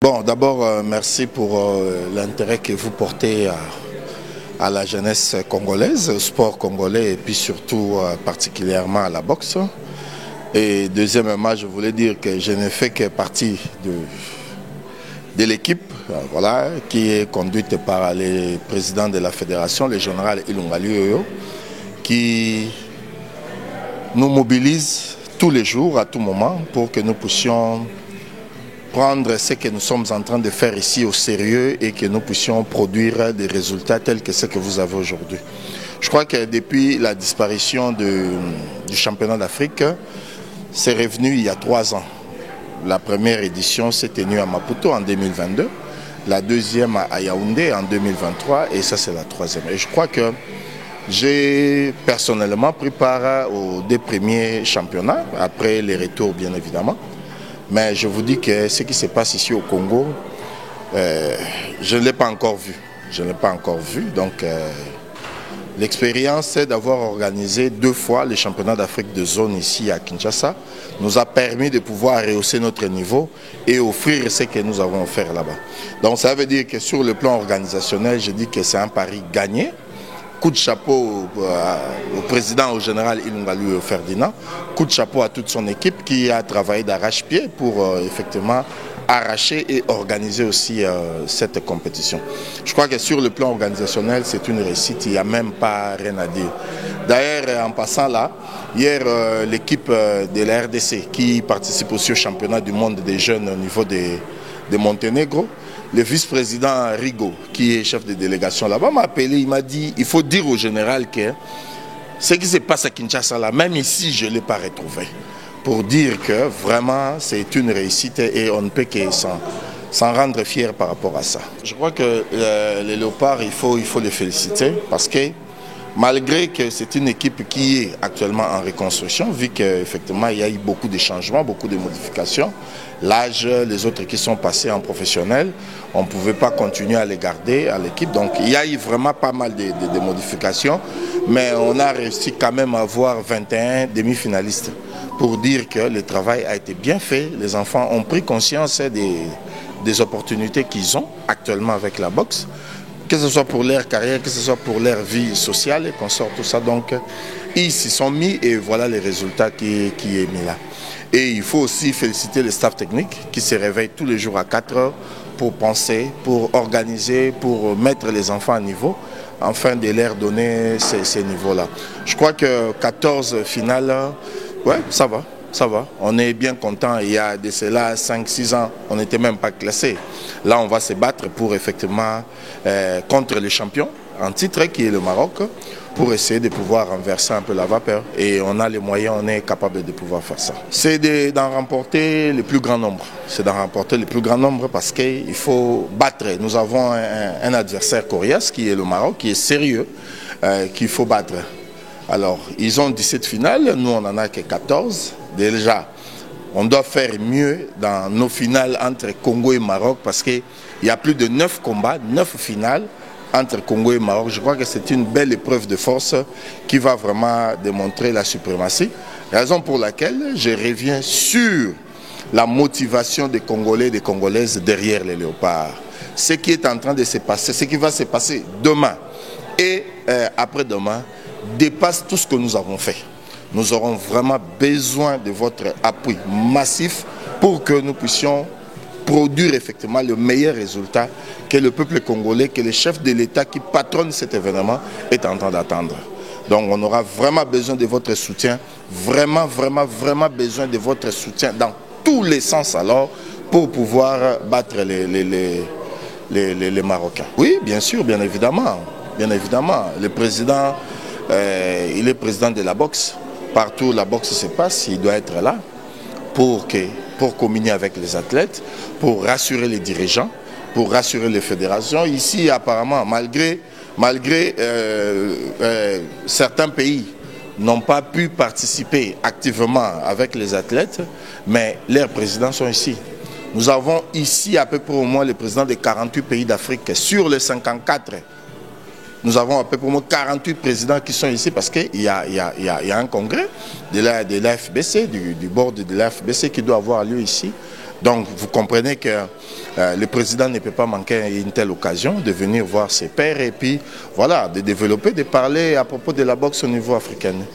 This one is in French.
Bon, d'abord, merci pour l'intérêt que vous portez à la jeunesse congolaise, au sport congolais et puis surtout particulièrement à la boxe. Et deuxièmement, je voulais dire que je n'ai fait que partie de l'équipe voilà, qui est conduite par les présidents de la fédération, le général Ilunga Luoyo, qui nous mobilise tous les jours, à tout moment, pour que nous puissions prendre ce que nous sommes en train de faire ici au sérieux et que nous puissions produire des résultats tels que ce que vous avez aujourd'hui. Je crois que depuis la disparition du championnat d'Afrique, c'est revenu il y a 3 ans. La première édition s'est tenue à Maputo en 2022, la deuxième à Yaoundé en 2023 et ça c'est la troisième. Et je crois que j'ai personnellement pris part aux 2 premiers championnats, après les retours bien évidemment. Mais je vous dis que ce qui se passe ici au Congo, je ne l'ai pas encore vu. Je ne l'ai pas encore vu. Donc, l'expérience, c'est d'avoir organisé 2 fois les championnats d'Afrique de zone ici à Kinshasa. Nous a permis de pouvoir rehausser notre niveau et offrir ce que nous avons offert là-bas. Donc, ça veut dire que sur le plan organisationnel, je dis que c'est un pari gagné. Coup de chapeau au président, au général Ilunga Luoyo Ferdinand. Coup de chapeau à toute son équipe qui a travaillé d'arrache-pied pour effectivement arracher et organiser aussi cette compétition. Je crois que sur le plan organisationnel, c'est une réussite, il n'y a même pas rien à dire. D'ailleurs, en passant là, hier, l'équipe de la RDC qui participe aussi au championnat du monde des jeunes au niveau de Monténégro, le vice-président Rigo, qui est chef de délégation là-bas, m'a appelé, il m'a dit, il faut dire au général que ce qui se passe à Kinshasa, là, même ici, je ne l'ai pas retrouvé. Pour dire que vraiment, c'est une réussite et on ne peut que s'en rendre fier par rapport à ça. Je crois que les Léopards, il faut les féliciter parce que malgré que c'est une équipe qui est actuellement en reconstruction, vu qu'effectivement il y a eu beaucoup de changements, beaucoup de modifications, l'âge, les autres qui sont passés en professionnel, on ne pouvait pas continuer à les garder à l'équipe. Donc il y a eu vraiment pas mal de modifications, mais on a réussi quand même à avoir 21 demi-finalistes pour dire que le travail a été bien fait. Les enfants ont pris conscience des opportunités qu'ils ont actuellement avec la boxe, que ce soit pour leur carrière, que ce soit pour leur vie sociale et qu'on sort tout ça. Donc, ils s'y sont mis et voilà les résultats qui est mis là. Et il faut aussi féliciter le staff technique qui se réveille tous les jours à 4 heures pour penser, pour organiser, pour mettre les enfants à niveau, afin de leur donner ces niveaux-là. Je crois que 14 finales, ouais, ça va. Ça va, on est bien content. Il y a de cela 5-6 ans, on n'était même pas classé. Là, on va se battre pour effectivement contre les champions en titre qui est le Maroc pour essayer de pouvoir renverser un peu la vapeur. Et on a les moyens, on est capable de pouvoir faire ça. C'est d'en remporter le plus grand nombre. C'est d'en remporter le plus grand nombre parce qu'il faut battre. Nous avons un adversaire coriace qui est le Maroc, qui est sérieux, qu'il faut battre. Alors, ils ont 17 finales, nous on n'en a que 14. Déjà, on doit faire mieux dans nos finales entre Congo et Maroc parce qu'il y a plus de 9 combats, 9 finales entre Congo et Maroc. Je crois que c'est une belle épreuve de force qui va vraiment démontrer la suprématie. Raison pour laquelle je reviens sur la motivation des Congolais et des Congolaises derrière les Léopards. Ce qui est en train de se passer, ce qui va se passer demain et après-demain dépasse tout ce que nous avons fait. Nous aurons vraiment besoin de votre appui massif pour que nous puissions produire effectivement le meilleur résultat que le peuple congolais, que le chef de l'État qui patronne cet événement est en train d'attendre. Donc on aura vraiment besoin de votre soutien, vraiment besoin de votre soutien dans tous les sens alors pour pouvoir battre les Marocains. Oui, bien sûr, bien évidemment. Le président, il est président de la boxe. Partout où la boxe se passe, il doit être là pour communier avec les athlètes, pour rassurer les dirigeants, pour rassurer les fédérations. Ici, apparemment, malgré certains pays n'ont pas pu participer activement avec les athlètes, mais leurs présidents sont ici. Nous avons ici à peu près au moins les présidents des 48 pays d'Afrique sur les 54. Nous avons à peu près 48 présidents qui sont ici parce qu'il y a un congrès de la FBC, du board de la FBC qui doit avoir lieu ici Donc vous comprenez que le président ne peut pas manquer une telle occasion de venir voir ses pairs et puis voilà, de développer, de parler à propos de la boxe au niveau africain.